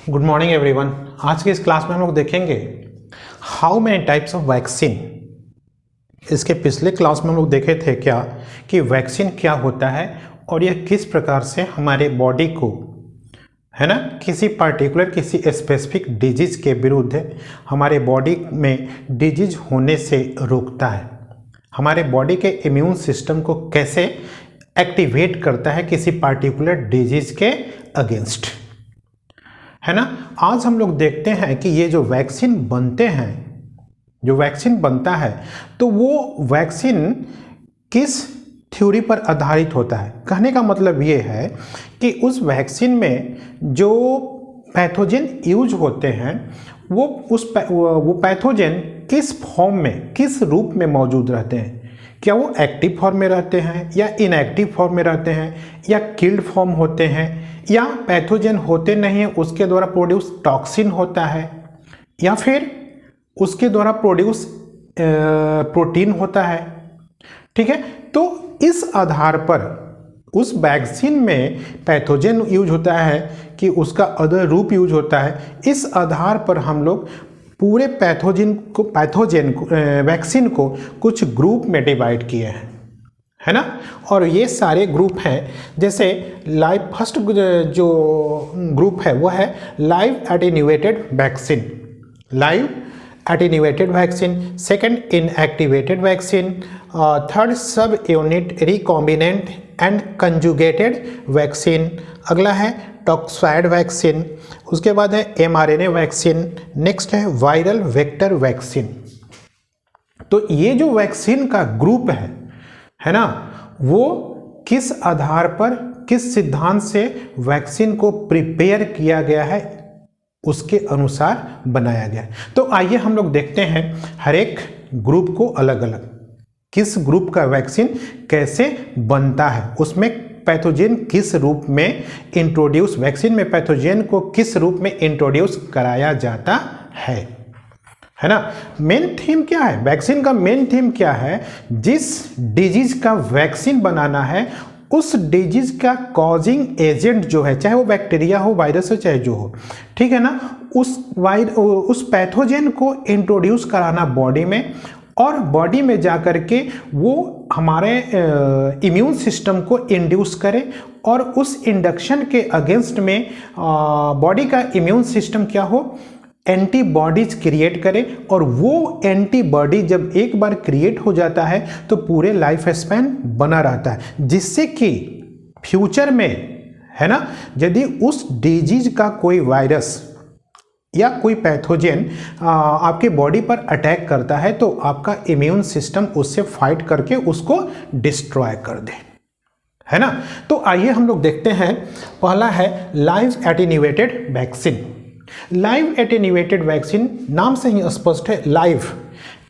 Good morning everyone. आज के इस क्लास में हम लोग देखेंगे how many types of vaccine. इसके पिछले क्लास में हम लोग देखे थे क्या कि वैक्सीन क्या होता है और यह किस प्रकार से हमारे बॉडी को है ना किसी पार्टिकुलर किसी स्पेसिफिक डिजीज के विरुद्ध हमारे बॉडी में डिजीज होने से रोकता है, हमारे बॉडी के इम्यून सिस्टम को कैसे एक्टिवेट करता है किसी पार्टिकुलर डिजीज के अगेंस्ट, है ना। आज हम लोग देखते हैं कि ये जो वैक्सीन बनते हैं, जो वैक्सीन बनता है तो वो वैक्सीन किस थ्योरी पर आधारित होता है। कहने का मतलब ये है कि उस वैक्सीन में जो पैथोजन यूज होते हैं वो पैथोजन किस फॉर्म में, किस रूप में मौजूद रहते हैं। क्या वो एक्टिव फॉर्म में रहते हैं या इनएक्टिव फॉर्म में रहते हैं या किल्ड फॉर्म होते हैं या पैथोजन होते नहीं है उसके द्वारा प्रोड्यूस टॉक्सिन होता है या फिर उसके द्वारा प्रोड्यूस प्रोटीन होता है। ठीक है, तो इस आधार पर उस वैक्सीन में पैथोजन यूज होता है कि उसका अदर रूप यूज होता है। इस आधार पर हम लोग पूरे पैथोजन को वैक्सीन को कुछ ग्रुप में डिवाइड किए हैं, है ना। और ये सारे ग्रुप हैं, जैसे लाइव फर्स्ट जो ग्रुप है वो है live attenuated vaccine, live attenuated vaccine. Second inactivated vaccine. Third सब unit recombinant and conjugated vaccine. अगला है टॉक्साइड वैक्सीन। उसके बाद है mRNA वैक्सीन। नेक्स्ट है वायरल वेक्टर वैक्सीन। तो ये जो वैक्सीन का ग्रुप है ना, वो किस आधार पर, किस सिद्धांत से वैक्सीन को प्रिपेयर किया गया है उसके अनुसार बनाया गया है। तो आइए हम लोग देखते हैं हर एक ग्रुप को अलग अलग, किस ग्रुप का वैक्सीन कैसे बनता है, उसमें पैथोजन किस रूप में इंट्रोड्यूस, वैक्सीन में पैथोजन को किस रूप में इंट्रोड्यूस कराया जाता है ना। मेन थीम क्या है, वैक्सीन का मेन थीम क्या है, जिस डिजीज का वैक्सीन बनाना है उस डिजीज का कॉजिंग एजेंट जो है, चाहे वो बैक्टीरिया हो, वायरस हो, चाहे जो हो, ठीक है ना, उस पैथोजन को इंट्रोड्यूस कराना बॉडी में, और बॉडी में जा कर के वो हमारे इम्यून सिस्टम को इंड्यूस करे और उस इंडक्शन के अगेंस्ट में बॉडी का इम्यून सिस्टम क्या हो, एंटीबॉडीज क्रिएट करे। और वो एंटीबॉडी जब एक बार क्रिएट हो जाता है तो पूरे लाइफ स्पैन बना रहता है, जिससे कि फ्यूचर में, है ना, यदि उस डिजीज का कोई वायरस या कोई पैथोजन आपके बॉडी पर अटैक करता है तो आपका इम्यून सिस्टम उससे फाइट करके उसको डिस्ट्रॉय कर दे, है ना। तो आइए हम लोग देखते हैं, पहला है live attenuated vaccine. Live attenuated vaccine नाम से ही स्पष्ट है, लाइव।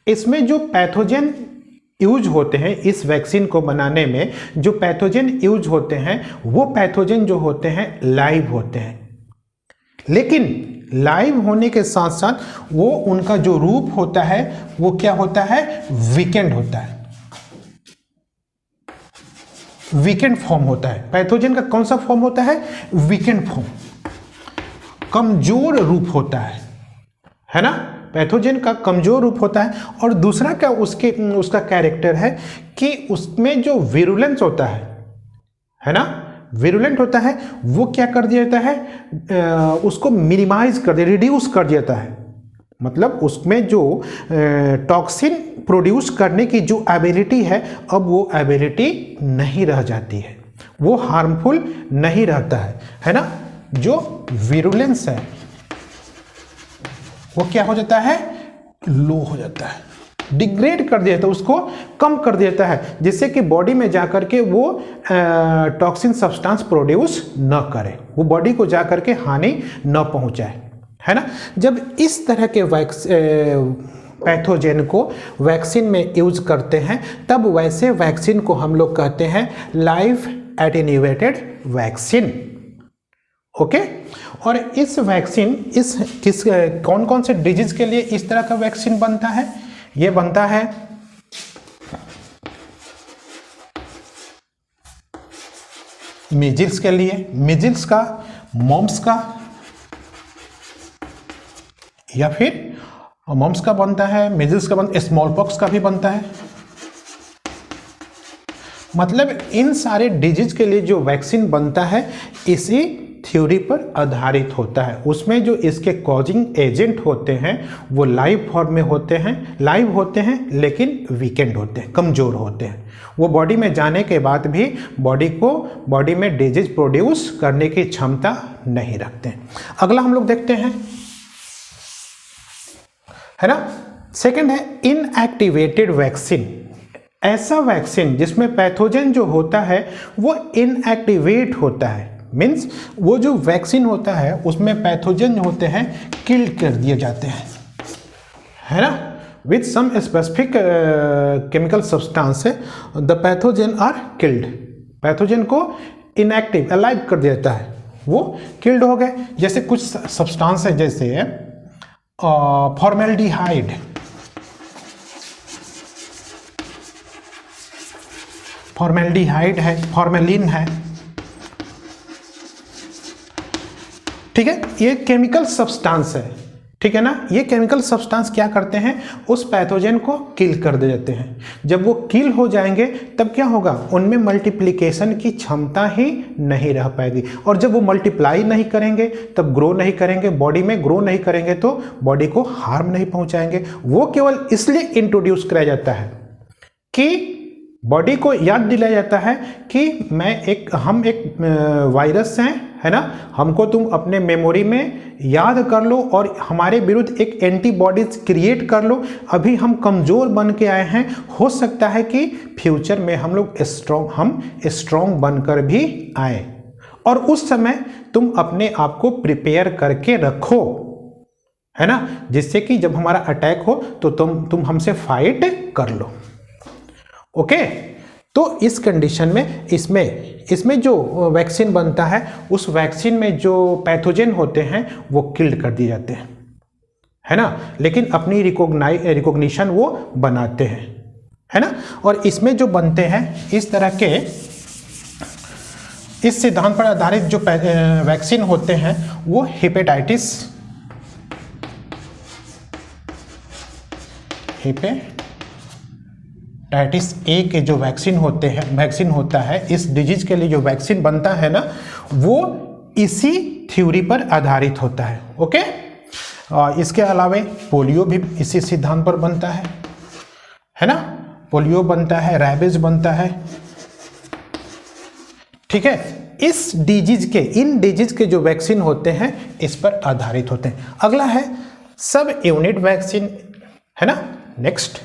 इसमें जो पैथोजन यूज होते हैं इस वैक्सीन को बनाने में, जो पैथोजन यूज होते हैं वो पैथोजन जो होते हैं लाइव होते हैं। लेकिन लाइव होने के साथ साथ वो उनका जो रूप होता है वो क्या होता है, वीकेंड होता है, वीकेंड फॉर्म होता है। पैथोजन का कौन सा फॉर्म होता है, वीकेंड फॉर्म, कमजोर रूप होता है ना। पैथोजन का कमजोर रूप होता है। और दूसरा क्या उसका कैरेक्टर है कि उसमें जो विरुलेंस होता है ना, विरुलेंट होता है, वो क्या कर दिया जाता है, उसको मिनिमाइज कर दिया, रिड्यूस कर दिया जाता है। मतलब उसमें जो टॉक्सिन प्रोड्यूस करने की जो एबिलिटी है, अब वो एबिलिटी नहीं रह जाती है, वो हार्मफुल नहीं रहता है ना। जो विरुलेंस है वो क्या हो जाता है, लो हो जाता है, डिग्रेड कर दिया जाता है, उसको कम कर दिया जाता है, जिससे कि बॉडी में जाकर के वो टॉक्सिन सब्सटेंस प्रोड्यूस न करे, वो बॉडी को जाकर के हानि न पहुंचाए, है ना। जब इस तरह के पैथोजन को वैक्सीन में यूज करते हैं तब वैसे वैक्सीन को हम लोग कहते हैं लाइव एटेन्यूएटेड वैक्सीन। ओके, और इस वैक्सीन कौन कौन से डिजीज के लिए इस तरह का वैक्सीन बनता है, ये बनता है मीजिल्स के लिए, मीजिल्स का, मॉम्स का, या फिर मम्स का बनता है, मीजल्स का बनता है, स्मॉल पॉक्स का भी बनता है। मतलब इन सारे डिजीज के लिए जो वैक्सीन बनता है इसी थ्योरी पर आधारित होता है। उसमें जो इसके कॉजिंग एजेंट होते हैं वो लाइव फॉर्म में होते हैं, लाइव होते हैं लेकिन वीकेंड होते हैं, कमज़ोर होते हैं। वो बॉडी में जाने के बाद भी बॉडी में डिजीज प्रोड्यूस करने की क्षमता नहीं रखते हैं। अगला हम लोग देखते हैं, है ना, सेकंड है इनएक्टिवेटेड वैक्सीन। ऐसा वैक्सीन जिसमें पैथोजन जो होता है वो इनएक्टिवेट होता है, मीन्स वो जो वैक्सीन होता है उसमें पैथोजन होते हैं किल कर दिए जाते हैं, है ना, with some specific chemical substance the pathogen are killed. Pathogen को इनएक्टिव अलाइव कर दिया जाता है, वो किल्ड हो गए। जैसे कुछ सब्सटेंस है, जैसे फॉर्मेल्डिहाइड, फॉर्मेल्डिहाइड है, फॉर्मेलिन है, ठीक है, ये केमिकल सब्सटेंस है, ठीक है ना। ये केमिकल सब्सटेंस क्या करते हैं, उस पैथोजन को किल कर देते हैं। जब वो किल हो जाएंगे तब क्या होगा, उनमें मल्टीप्लिकेशन की क्षमता ही नहीं रह पाएगी, और जब वो मल्टीप्लाई नहीं करेंगे तब ग्रो नहीं करेंगे, बॉडी में ग्रो नहीं करेंगे तो बॉडी को हार्म नहीं पहुंचाएंगे। वो केवल इसलिए इंट्रोड्यूस कराया जाता है कि बॉडी को याद दिलाया जाता है कि हम एक वायरस हैं, है ना, हमको तुम अपने मेमोरी में याद कर लो और हमारे विरुद्ध एक एंटीबॉडीज क्रिएट कर लो। अभी हम कमज़ोर बन के आए हैं, हो सकता है कि फ्यूचर में हम स्ट्रॉन्ग बनकर भी आए, और उस समय तुम अपने आप को प्रिपेयर करके रखो, है ना, जिससे कि जब हमारा अटैक हो तो तुम हमसे फाइट कर लो। ओके, तो इस कंडीशन में इसमें जो वैक्सीन बनता है उस वैक्सीन में जो पैथोजन होते हैं वो किल्ड कर दिए जाते हैं, है ना, लेकिन अपनी रिकॉग्निशन वो बनाते हैं, है ना। और इसमें जो बनते हैं इस तरह के, इस सिद्धांत पर आधारित जो वैक्सीन होते हैं वो हेपेटाइटिस ए के जो वैक्सीन होता है, इस डिजीज के लिए जो वैक्सीन बनता है ना वो इसी थ्योरी पर आधारित होता है। ओके, इसके अलावा पोलियो भी इसी सिद्धांत पर बनता है ना, पोलियो बनता है, रैबिज बनता है, ठीक है। इन डिजीज के जो वैक्सीन होते हैं इस पर आधारित होते हैं। अगला है सब यूनिट वैक्सीन, है ना। नेक्स्ट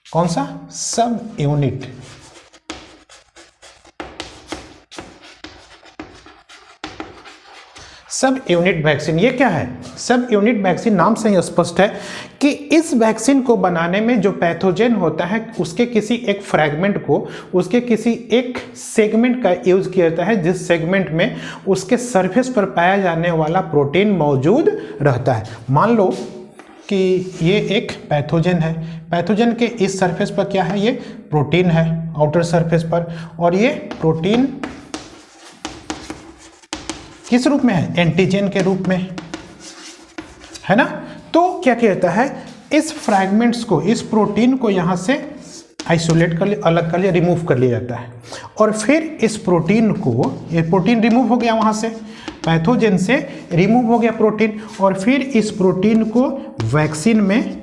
कौन सा, सब यूनिट। सब यूनिट वैक्सीन ये क्या है, सब यूनिट वैक्सीन नाम से ही स्पष्ट है कि इस वैक्सीन को बनाने में जो पैथोजन होता है उसके किसी एक फ्रैगमेंट को, उसके किसी एक सेगमेंट का यूज किया जाता है, जिस सेगमेंट में उसके सरफेस पर पाया जाने वाला प्रोटीन मौजूद रहता है। मान लो कि ये एक पैथोजन है, पैथोजन के इस सरफेस पर क्या है, ये प्रोटीन है आउटर सरफेस पर, और ये प्रोटीन किस रूप में है, एंटीजन के रूप में, है ना। तो क्या किया जाता है, इस फ्रैगमेंट्स को, इस प्रोटीन को यहाँ से आइसोलेट कर लिया, अलग कर लिया, रिमूव कर लिया जाता है, और फिर इस प्रोटीन को, ये प्रोटीन रिमूव हो गया वहाँ से, पैथोजन से रिमूव हो गया प्रोटीन, और फिर इस प्रोटीन को वैक्सीन में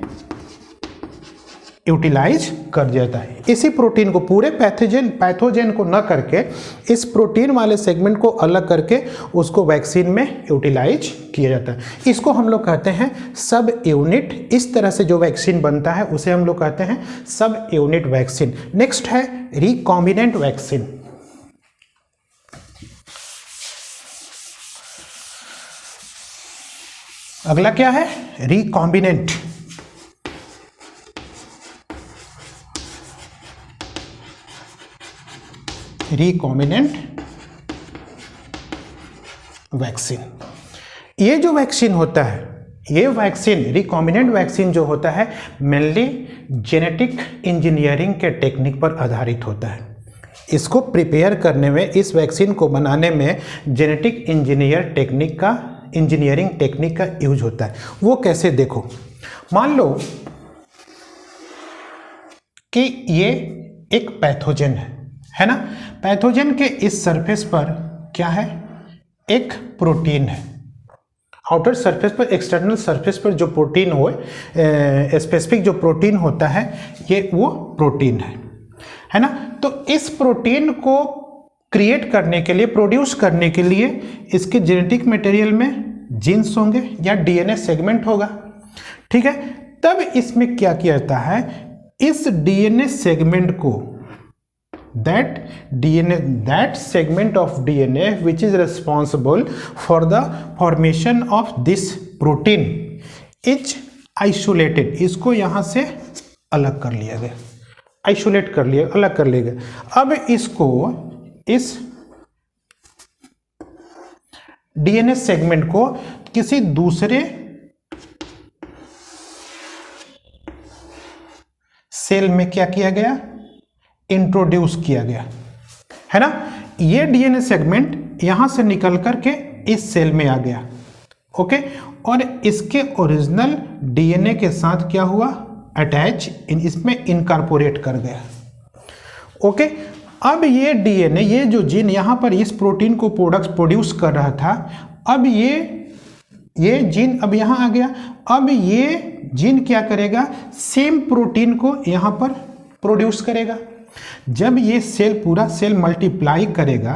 यूटिलाइज कर दिया जाता है। इसी प्रोटीन को, पूरे पैथोजन को न करके इस प्रोटीन वाले सेगमेंट को अलग करके उसको वैक्सीन में यूटिलाइज किया जाता है। इसको हम लोग कहते हैं सब यूनिट। इस तरह से जो वैक्सीन बनता है उसे हम लोग कहते हैं सब यूनिट वैक्सीन। नेक्स्ट है रिकॉम्बिनेंट वैक्सीन। अगला क्या है, रिकॉम्बिनेंट। रिकॉम्बिनेंट वैक्सीन, ये जो वैक्सीन होता है, ये वैक्सीन, रिकॉम्बिनेंट वैक्सीन जो होता है मेनली जेनेटिक इंजीनियरिंग के टेक्निक पर आधारित होता है। इसको प्रिपेयर करने में, इस वैक्सीन को बनाने में जेनेटिक इंजीनियर टेक्निक का इंजीनियरिंग टेक्निक का यूज होता है। वो कैसे, देखो मान लो कि ये एक पैथोजन है ना। पैथोजन के इस सरफेस पर क्या है, एक प्रोटीन है। आउटर सरफेस पर, एक्सटर्नल सरफेस पर जो प्रोटीन हो, स्पेसिफिक जो प्रोटीन होता है, ये वो प्रोटीन है ना। तो इस प्रोटीन को क्रिएट करने के लिए, प्रोड्यूस करने के लिए इसके जेनेटिक मटेरियल में जीन्स होंगे या डीएनए सेगमेंट होगा, ठीक है। तब इसमें क्या किया जाता है, इस डीएनए सेगमेंट को, that segment of DNA which is responsible for the formation of this protein is isolated, इसको यहां से अलग कर लिया गया, आइसोलेट कर लिया, अलग कर लिया गया। अब इसको, इस डीएनए सेगमेंट को किसी दूसरे सेल में क्या किया गया, इंट्रोड्यूस किया गया, है ना। ये डीएनए सेगमेंट यहां से निकल करके इस सेल में आ गया, ओके। और इसके ओरिजिनल डीएनए के साथ क्या हुआ, अटैच, इसमें इनकॉर्पोरेट कर गया, ओके। अब ये डीएनए, ये जो जीन यहां पर इस प्रोटीन को प्रोड्यूस कर रहा था, अब ये जीन अब यहां आ गया। अब ये जीन क्या करेगा, सेम प्रोटीन को यहां पर प्रोड्यूस करेगा। जब ये सेल, पूरा सेल मल्टीप्लाई करेगा,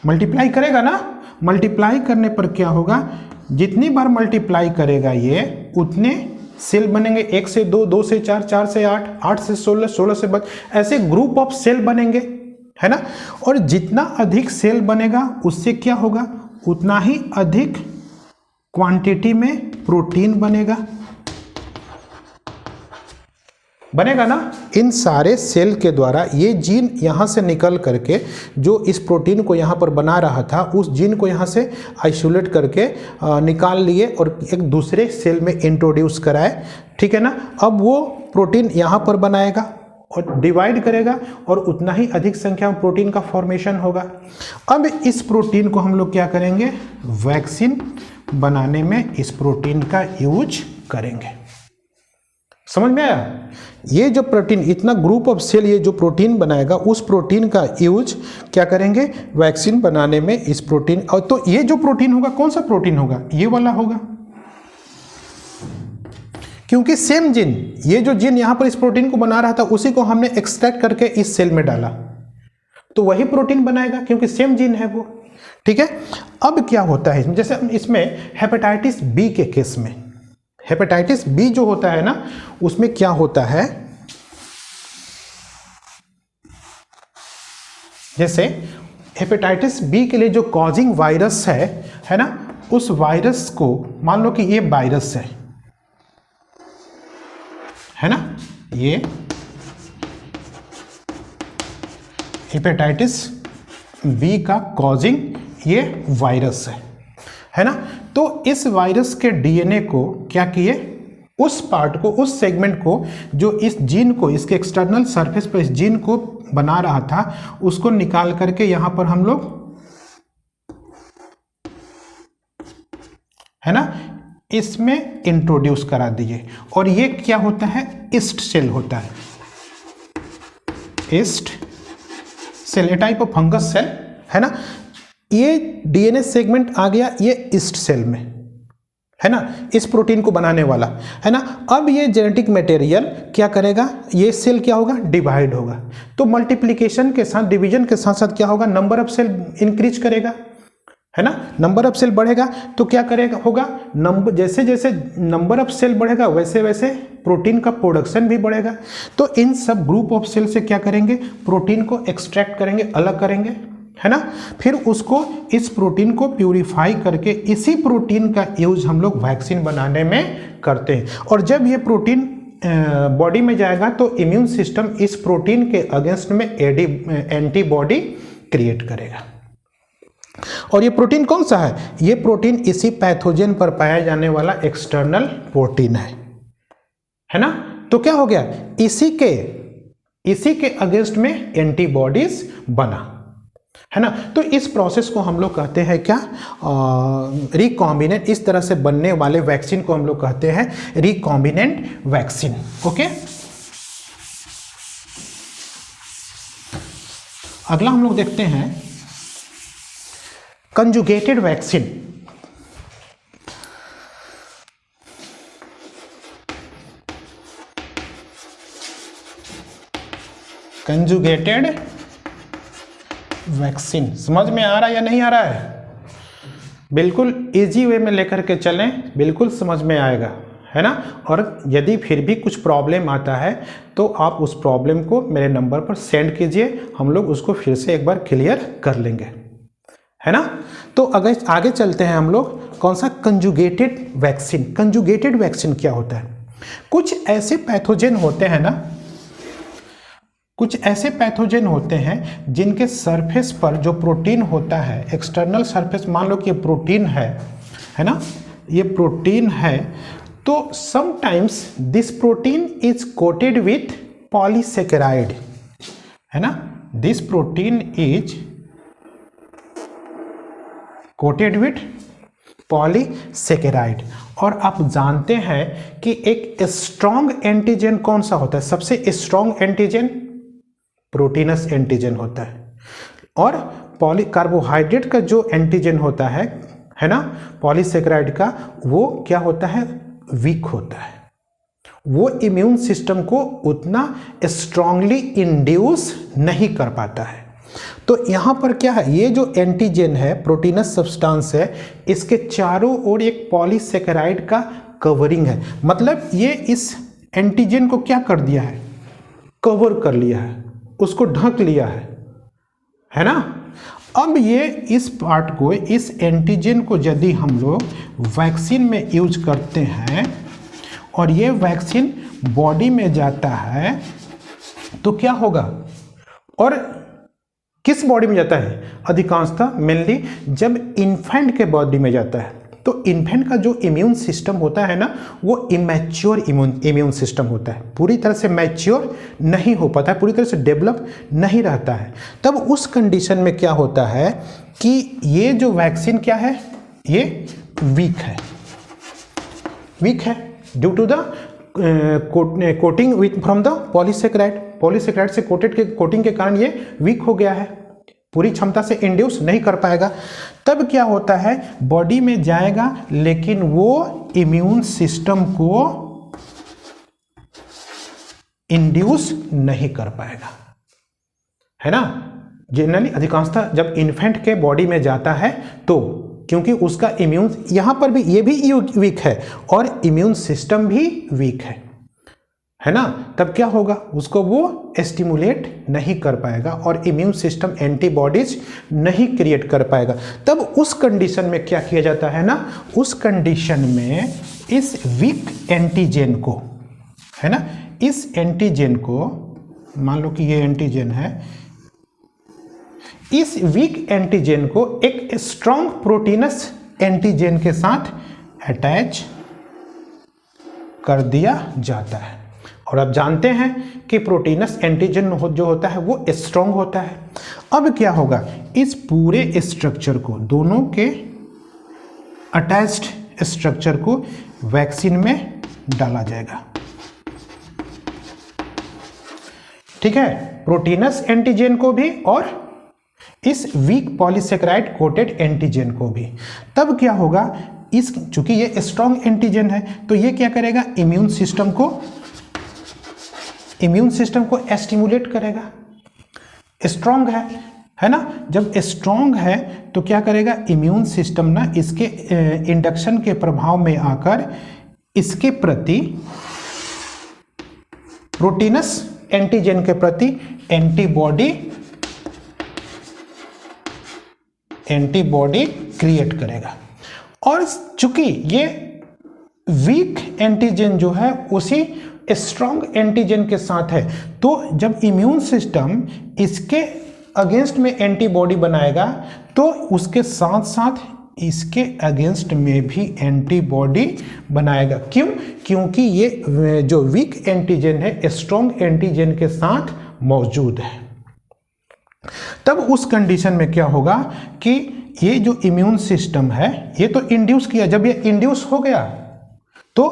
मल्टीप्लाई करेगा ना, मल्टीप्लाई करने पर क्या होगा, जितनी बार मल्टीप्लाई करेगा ये, उतने सेल बनेंगे। 1 से 2, 2 से 4, 4 से 8, 8 से 16, 16 से 22, ऐसे ग्रुप ऑफ सेल बनेंगे, है ना। और जितना अधिक सेल बनेगा उससे क्या होगा, उतना ही अधिक क्वांटिटी में प्रोटीन बनेगा ना। इन सारे सेल के द्वारा ये जीन यहाँ से निकल करके जो इस प्रोटीन को यहाँ पर बना रहा था, उस जीन को यहाँ से आइसोलेट करके निकाल लिए और एक दूसरे सेल में इंट्रोड्यूस कराए, ठीक है ना। अब वो प्रोटीन यहाँ पर बनाएगा और डिवाइड करेगा और उतना ही अधिक संख्या में प्रोटीन का फॉर्मेशन होगा। अब इस प्रोटीन को हम लोग क्या करेंगे, वैक्सीन बनाने में इस प्रोटीन का यूज करेंगे। समझ में आया? ये जो प्रोटीन, इतना ग्रुप ऑफ सेल ये जो प्रोटीन बनाएगा, उस प्रोटीन का यूज क्या करेंगे, वैक्सीन बनाने में इस प्रोटीन। और तो ये जो प्रोटीन होगा, कौन सा प्रोटीन होगा, ये वाला होगा, क्योंकि सेम जीन, ये जो जीन यहां पर इस प्रोटीन को बना रहा था, उसी को हमने एक्सट्रैक्ट करके इस सेल में डाला, तो वही प्रोटीन बनाएगा क्योंकि सेम जीन है वो, ठीक है। अब क्या होता है, जैसे इसमें हेपेटाइटिस बी के केस में, हेपेटाइटिस बी जो होता है ना, उसमें क्या होता है, जैसे हेपेटाइटिस बी के लिए जो कॉजिंग वायरस है ना, उस वायरस को मान लो कि ये वायरस है ना, ये हेपेटाइटिस बी का कॉजिंग ये वायरस है ना। तो इस वायरस के डीएनए को क्या किए, उस पार्ट को, उस सेगमेंट को जो इस जीन को, इसके एक्सटर्नल सरफेस पर इस जीन को बना रहा था, उसको निकाल करके यहां पर हम लोग, है ना, इसमें इंट्रोड्यूस करा दीजिए। और ये क्या होता है, ईस्ट सेल होता है, yeast cell, a type of fungus cell है ना। ये डीएनए सेगमेंट आ गया ये ईस्ट सेल में, है ना, इस प्रोटीन को बनाने वाला, है ना। अब ये जेनेटिक मटेरियल क्या करेगा, ये सेल क्या होगा, डिवाइड होगा। तो मल्टीप्लिकेशन के साथ, डिवीजन के साथ साथ क्या होगा, नंबर ऑफ सेल इंक्रीज करेगा, है ना। नंबर ऑफ सेल बढ़ेगा तो क्या करेगा, होगा नंबर, जैसे जैसे नंबर ऑफ सेल बढ़ेगा वैसे वैसे प्रोटीन का प्रोडक्शन भी बढ़ेगा। तो इन सब ग्रुप ऑफ सेल से क्या करेंगे, प्रोटीन को एक्सट्रैक्ट करेंगे, अलग करेंगे, है ना। फिर उसको, इस प्रोटीन को प्यूरिफाई करके इसी प्रोटीन का यूज हम लोग वैक्सीन बनाने में करते हैं। और जब ये प्रोटीन बॉडी में जाएगा तो इम्यून सिस्टम इस प्रोटीन के अगेंस्ट में एंटीबॉडी क्रिएट करेगा। और ये प्रोटीन कौन सा है, ये प्रोटीन इसी पैथोजन पर पाया जाने वाला एक्सटर्नल प्रोटीन है ना। तो क्या हो गया, इसी के इसी के अगेंस्ट में एंटीबॉडीज बना, है ना। तो इस प्रोसेस को हम लोग कहते हैं क्या, रिकॉम्बिनेंट। इस तरह से बनने वाले वैक्सीन को हम लोग कहते हैं रिकॉम्बिनेंट वैक्सीन। ओके, अगला हम लोग देखते हैं कंजुगेटेड वैक्सीन। कंजुगेटेड वैक्सीन समझ में आ रहा है या नहीं आ रहा है? बिल्कुल इजी वे में लेकर के चलें, बिल्कुल समझ में आएगा, है ना। और यदि फिर भी कुछ प्रॉब्लम आता है तो आप उस प्रॉब्लम को मेरे नंबर पर सेंड कीजिए, हम लोग उसको फिर से एक बार क्लियर कर लेंगे, है ना। तो अगर आगे चलते हैं हम लोग, कौन सा, कंजुगेटेड वैक्सीन। कंजुगेटेड वैक्सीन क्या होता है? कुछ ऐसे पैथोजन होते हैं ना, कुछ ऐसे पैथोजन होते हैं जिनके सरफेस पर जो प्रोटीन होता है, एक्सटर्नल सरफेस, मान लो कि ये प्रोटीन है ना, ये प्रोटीन है, तो sometimes this protein is coated with polysaccharide, है ना। This protein is coated with polysaccharide. और आप जानते हैं कि एक स्ट्रॉन्ग एंटीजन कौन सा होता है? सबसे स्ट्रॉन्ग एंटीजन प्रोटीनस एंटीजन होता है। और कार्बोहाइड्रेट का जो एंटीजन होता है ना, पॉलीसेकेराइड का, वो क्या होता है, वीक होता है। वो इम्यून सिस्टम को उतना स्ट्रांगली इंड्यूस नहीं कर पाता है। तो यहाँ पर क्या है, ये जो एंटीजन है, प्रोटीनस सब्सटेंस है, इसके चारों ओर एक पॉलीसेकेराइड का कवरिंग है। मतलब ये इस एंटीजन को क्या कर दिया है, कवर कर लिया है, उसको ढक लिया है ना। अब ये इस पार्ट को, इस एंटीजन को यदि हम लोग वैक्सीन में यूज करते हैं और ये वैक्सीन बॉडी में जाता है तो क्या होगा, और किस बॉडी में जाता है, अधिकांशतः मेनली जब इन्फेंट के बॉडी में जाता है, तो इन्फेंट का जो इम्यून सिस्टम होता है ना, वो इमैच्योर इम्यून सिस्टम होता है, पूरी तरह से मैच्योर नहीं हो पाता है, पूरी तरह से डेवलप नहीं रहता है। तब उस कंडीशन में क्या होता है कि ये जो वैक्सीन क्या है, ये वीक है due to the coating with from the polysaccharide से कोटिंग के कारण ये वीक हो गया है, पूरी क्षमता से इंड्यूस नहीं कर पाएगा। तब क्या होता है, बॉडी में जाएगा लेकिन वो इम्यून सिस्टम को इंड्यूस नहीं कर पाएगा, है ना। जनरली अधिकांशतः जब इन्फेंट के बॉडी में जाता है तो क्योंकि उसका इम्यून, यहां पर भी ये भी वीक है और इम्यून सिस्टम भी वीक है ना, तब क्या होगा, उसको वो स्टिमुलेट नहीं कर पाएगा और इम्यून सिस्टम एंटीबॉडीज नहीं क्रिएट कर पाएगा। तब उस कंडीशन में क्या किया जाता है ना, उस कंडीशन में इस वीक एंटीजन को, है ना, इस एंटीजन को, मान लो कि ये एंटीजन है, इस वीक एंटीजन को एक स्ट्रॉन्ग प्रोटीनस एंटीजन के साथ अटैच कर दिया जाता है। और आप जानते हैं कि प्रोटीनस एंटीजन जो होता है वो स्ट्रॉन्ग होता है। अब क्या होगा, इस पूरे स्ट्रक्चर को, दोनों के अटैच्ड स्ट्रक्चर को वैक्सीन में डाला जाएगा, ठीक है, प्रोटीनस एंटीजन को भी और इस वीक पॉलीसेकेराइड कोटेड एंटीजन को भी। तब क्या होगा, इस चूंकि ये स्ट्रॉन्ग एंटीजन है तो ये क्या करेगा, इम्यून सिस्टम को एस्टिमुलेट करेगा, स्ट्रॉन्ग है ना। जब स्ट्रॉन्ग है तो क्या करेगा, इम्यून सिस्टम ना इसके इंडक्शन के प्रभाव में आकर इसके प्रति, प्रोटीनस एंटीजन के प्रति एंटीबॉडी क्रिएट करेगा। और चूंकि ये वीक एंटीजन जो है उसी स्ट्रॉन्ग एंटीजन के साथ है, तो जब इम्यून सिस्टम इसके अगेंस्ट में एंटीबॉडी बनाएगा तो उसके साथ साथ इसके अगेंस्ट में भी एंटीबॉडी बनाएगा। क्यों? क्योंकि ये जो वीक एंटीजन है स्ट्रॉन्ग एंटीजन के साथ मौजूद है। तब उस कंडीशन में क्या होगा कि ये जो इम्यून सिस्टम है ये तो इंड्यूस किया, जब ये इंड्यूस हो गया तो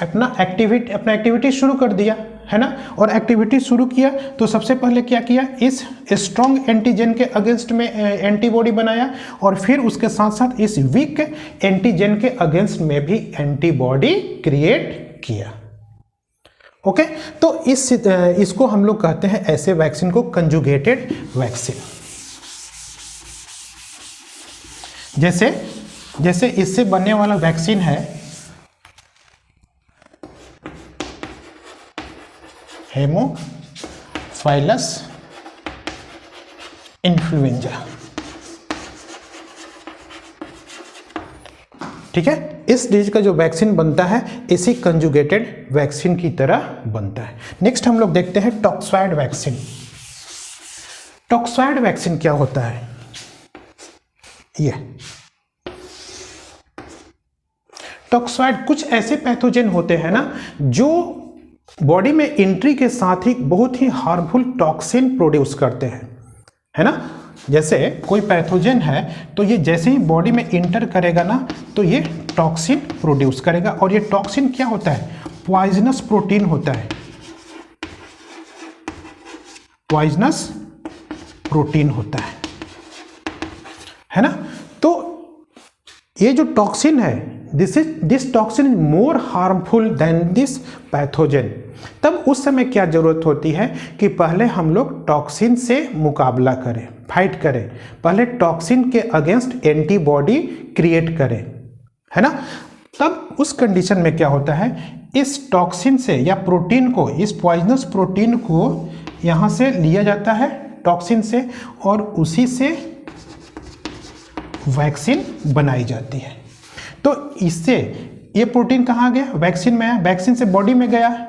अपना एक्टिविटी शुरू कर दिया, है ना। और एक्टिविटी शुरू किया तो सबसे पहले क्या किया, इस स्ट्रॉन्ग एंटीजन के अगेंस्ट में एंटीबॉडी बनाया, और फिर उसके साथ साथ इस वीक एंटीजन के अगेंस्ट में भी एंटीबॉडी क्रिएट किया। ओके, तो इसको हम लोग कहते हैं ऐसे वैक्सीन को कंजुगेटेड वैक्सीन। जैसे इससे बनने वाला वैक्सीन है हेमोफाइलस इन्फ्लुएंजा, ठीक है। इस डिजीज का जो वैक्सीन बनता है इसी कंजुगेटेड वैक्सीन की तरह बनता है। नेक्स्ट हम लोग देखते हैं टॉक्सॉइड वैक्सीन। टॉक्सॉइड वैक्सीन क्या होता है, ये टॉक्सॉइड कुछ ऐसे पैथोजन होते हैं ना जो बॉडी में एंट्री के साथ ही बहुत ही हार्मफुल टॉक्सिन प्रोड्यूस करते हैं, है ना। जैसे कोई पैथोजन है तो ये जैसे ही बॉडी में इंटर करेगा ना तो ये टॉक्सिन प्रोड्यूस करेगा, और ये टॉक्सिन क्या होता है, पॉइजनस प्रोटीन होता है, पॉइजनस प्रोटीन होता है ना। तो ये जो टॉक्सिन है this toxin is more harmful than this pathogen. तब उस समय क्या जरूरत होती है कि पहले हम लोग टॉक्सिन से मुकाबला करें, फाइट करें, पहले टॉक्सिन के अगेंस्ट एंटीबॉडी क्रिएट करें, है ना। तब उस कंडीशन में क्या होता है, इस टॉक्सिन से या प्रोटीन को, इस पॉइजनस प्रोटीन को यहाँ से लिया जाता है टॉक्सिन से, और उसी से वैक्सीन बनाई जाती है। तो इससे ये प्रोटीन कहाँ गया, वैक्सीन में आया, वैक्सीन से बॉडी में गया,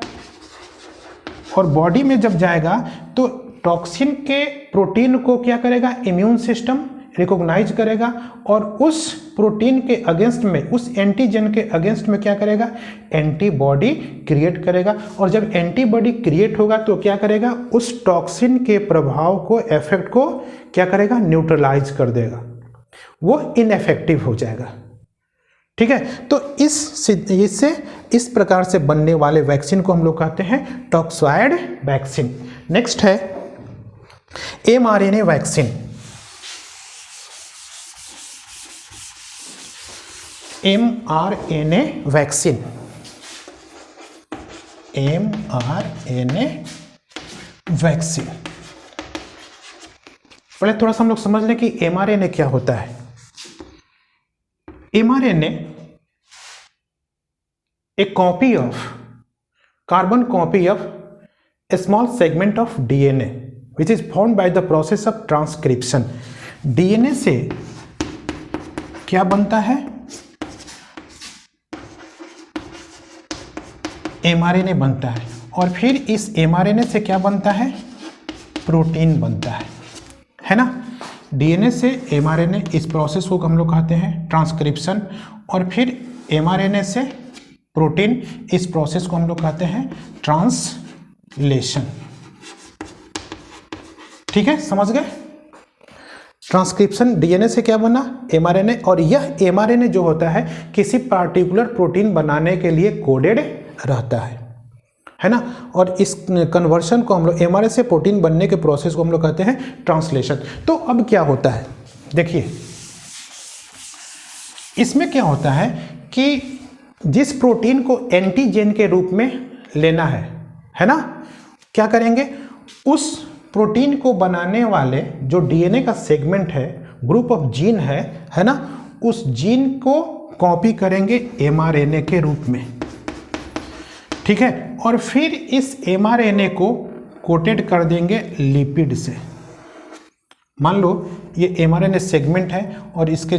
और बॉडी में जब जाएगा तो टॉक्सिन के प्रोटीन को क्या करेगा, इम्यून सिस्टम रिकॉग्नाइज करेगा, और उस प्रोटीन के अगेंस्ट में, उस एंटीजन के अगेंस्ट में क्या करेगा, एंटीबॉडी क्रिएट करेगा। और जब एंटीबॉडी क्रिएट होगा तो क्या करेगा, उस टॉक्सिन के प्रभाव को, इफेक्ट को क्या करेगा, न्यूट्रलाइज कर देगा, वो इनएफेक्टिव हो जाएगा, ठीक है। तो इससे इस प्रकार से बनने वाले वैक्सीन को हम लोग कहते हैं टॉक्सॉइड वैक्सीन। नेक्स्ट है mRNA vaccine. mRNA vaccine, mRNA vaccine. पहले थोड़ा सा हम लोग समझ लें कि mRNA क्या होता है। mRNA a copy of carbon copy of a small segment of DNA which is formed by the process of transcription। DNA से क्या बनता है, mRNA बनता है, और फिर इस mRNA से क्या बनता है, प्रोटीन बनता है ना। DNA से mRNA, इस प्रोसेस को हम लोग कहते हैं ट्रांसक्रिप्शन, और फिर mRNA से प्रोटीन, इस प्रोसेस को हम लोग कहते हैं ट्रांसलेशन, ठीक है, समझ गए। ट्रांसक्रिप्शन, डीएनए से क्या बना, mRNA, और यह mRNA जो होता है किसी पार्टिकुलर प्रोटीन बनाने के लिए कोडेड रहता है ना। और इस कन्वर्शन को हम लोग mRNA से प्रोटीन बनने के प्रोसेस को हम लोग कहते हैं ट्रांसलेशन। तो अब क्या होता है, देखिए इसमें क्या होता है कि जिस प्रोटीन को एंटीजन के रूप में लेना है ना, क्या करेंगे, उस प्रोटीन को बनाने वाले जो डीएनए का सेगमेंट है, ग्रुप ऑफ जीन है ना, उस जीन को कॉपी करेंगे mRNA के रूप में, ठीक है। और फिर इस mRNA को कोटेड कर देंगे लिपिड से। मान लो ये mRNA सेगमेंट है, और इसके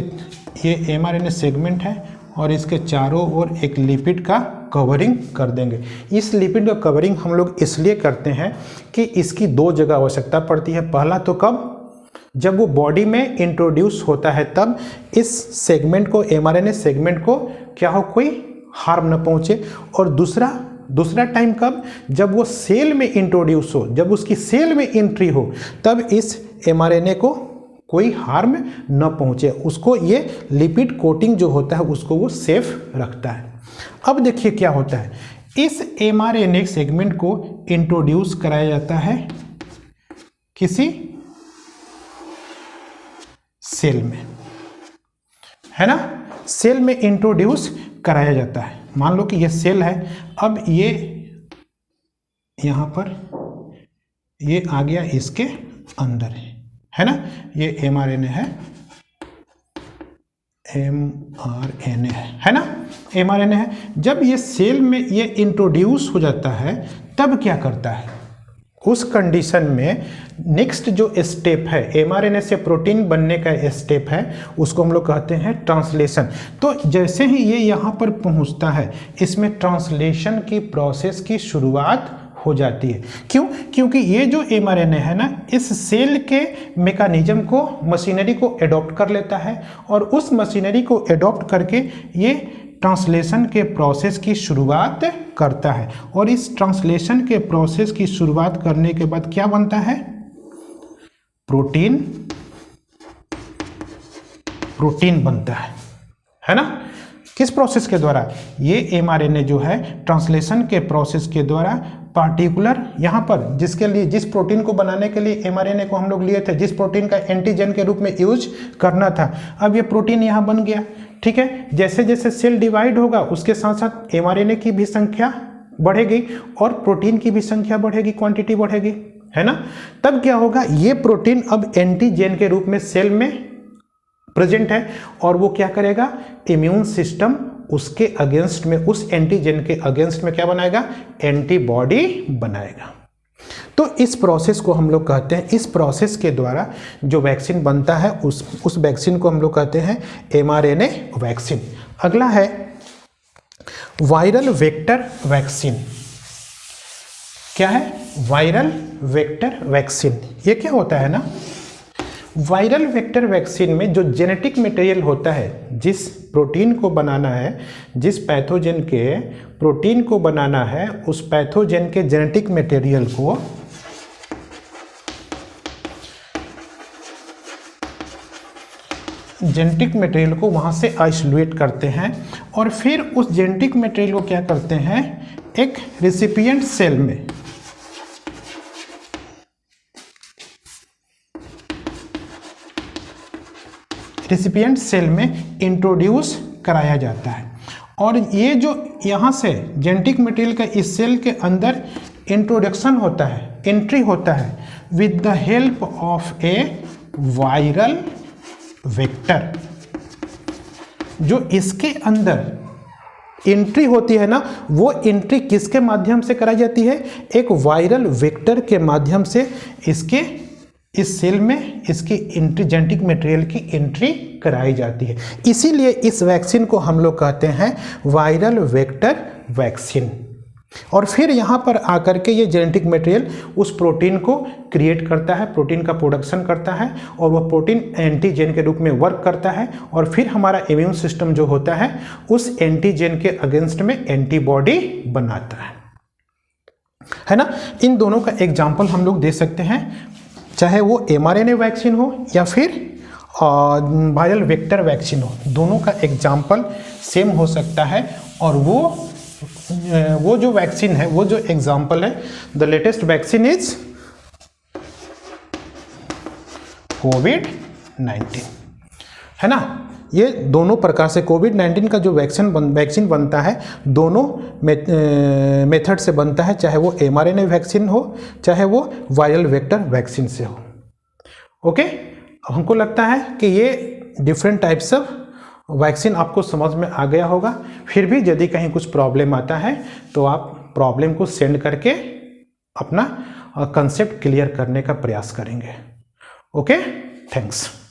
ये mRNA सेगमेंट है, और इसके चारों ओर एक लिपिड का कवरिंग कर देंगे। इस लिपिड का कवरिंग हम लोग इसलिए करते हैं कि इसकी दो जगह आवश्यकता पड़ती है। पहला तो कब, जब वो बॉडी में इंट्रोड्यूस होता है तब इस सेगमेंट को, mRNA सेगमेंट को क्या हो, कोई हार्म न पहुंचे, और दूसरा दूसरा टाइम कब, जब वो सेल में इंट्रोड्यूस हो, जब उसकी सेल में एंट्री हो, तब इस mRNA को कोई हार्म न पहुंचे, उसको ये लिपिड कोटिंग जो होता है उसको वो सेफ रखता है। अब देखिए क्या होता है, इस mRNA सेगमेंट को इंट्रोड्यूस कराया जाता है किसी सेल में, है ना, सेल में इंट्रोड्यूस कराया जाता है। मान लो कि ये सेल है, अब ये यहाँ पर ये आ गया इसके अंदर है ना, ये mRNA है, mRNA है ना, mRNA है। जब ये सेल में ये इंट्रोड्यूस हो जाता है तब क्या करता है, उस कंडीशन में नेक्स्ट जो स्टेप है mRNA से प्रोटीन बनने का स्टेप है उसको हम लोग कहते हैं ट्रांसलेशन। तो जैसे ही ये यहाँ पर पहुँचता है इसमें ट्रांसलेशन की प्रोसेस की शुरुआत हो जाती है। क्यों? क्योंकि ये जो mRNA है ना, इस सेल के मैकेनिज्म को, मशीनरी को एडॉप्ट कर लेता है और उस मशीनरी को एडॉप्ट करके ये ट्रांसलेशन के प्रोसेस की शुरुआत करता है। और इस ट्रांसलेशन के प्रोसेस की शुरुआत करने के बाद क्या बनता है, प्रोटीन, प्रोटीन बनता है ना। किस प्रोसेस के द्वारा, ये mRNA जो है ट्रांसलेशन के प्रोसेस के द्वारा पार्टिकुलर यहाँ पर जिसके लिए, जिस प्रोटीन को बनाने के लिए mRNA को हम लोग लिए थे, जिस प्रोटीन का एंटीजन के रूप में यूज करना था, अब ये प्रोटीन यहाँ बन गया। ठीक है, जैसे जैसे सेल डिवाइड होगा उसके साथ साथ mRNA की भी संख्या बढ़ेगी और प्रोटीन की भी संख्या बढ़ेगी, क्वांटिटी बढ़ेगी, है ना। तब क्या होगा, ये प्रोटीन अब एंटीजन के रूप में सेल में प्रेजेंट है और वो क्या करेगा, इम्यून सिस्टम उसके अगेंस्ट में, उस एंटीजन के अगेंस्ट में क्या बनाएगा, एंटीबॉडी बनाएगा। तो इस प्रोसेस को हम लोग कहते हैं, इस प्रोसेस के द्वारा जो वैक्सीन बनता है उस वैक्सीन को हम लोग कहते हैं mRNA वैक्सीन। अगला है वायरल वेक्टर वैक्सीन। क्या है, वायरल वेक्टर वैक्सीन। ये क्या होता है ना, वायरल वेक्टर वैक्सीन में जो जेनेटिक मटेरियल होता है, जिस प्रोटीन को बनाना है, जिस पैथोजन के प्रोटीन को बनाना है, उस पैथोजन के जेनेटिक मटेरियल को वहाँ से आइसोलेट करते हैं और फिर उस जेनेटिक मटेरियल को क्या करते हैं, एक रेसिपिएंट सेल में इंट्रोड्यूस कराया जाता है। और ये जो यहाँ से जेनेटिक मटेरियल का इस सेल के अंदर इंट्रोडक्शन होता है, एंट्री होता है with the help of A viral vector. जो इसके अंदर एंट्री होती है ना, वो एंट्री किसके माध्यम से कराई जाती है, एक वायरल वेक्टर के माध्यम से इसके इस सेल में इसकी एंट्री, जेनेटिक मटेरियल की एंट्री कराई जाती है। इसीलिए इस वैक्सीन को हम लोग कहते हैं वायरल वेक्टर वैक्सीन। और फिर यहाँ पर आकर के ये जेनेटिक मटेरियल उस प्रोटीन को क्रिएट करता है, प्रोटीन का प्रोडक्शन करता है और वह प्रोटीन एंटीजन के रूप में वर्क करता है और फिर हमारा इम्यून सिस्टम जो होता है उस एंटीजन के अगेंस्ट में एंटीबॉडी बनाता है ना। इन दोनों का एग्जाम्पल हम लोग दे सकते हैं, चाहे वो mRNA वैक्सीन हो या फिर वायरल वेक्टर वैक्सीन हो, दोनों का एग्जाम्पल सेम हो सकता है। और वो जो वैक्सीन है, वो जो एग्जाम्पल है, द लेटेस्ट वैक्सीन इज कोविड-19, है ना। ये दोनों प्रकार से कोविड-19 का जो वैक्सीन बनता है, दोनों मेथड से बनता है, चाहे वो mRNA वैक्सीन हो चाहे वो वायरल वेक्टर वैक्सीन से हो। ओके, हमको लगता है कि ये डिफरेंट टाइप्स ऑफ वैक्सीन आपको समझ में आ गया होगा। फिर भी यदि कहीं कुछ प्रॉब्लम आता है तो आप प्रॉब्लम को सेंड करके अपना कंसेप्ट क्लियर करने का प्रयास करेंगे। Okay, thanks.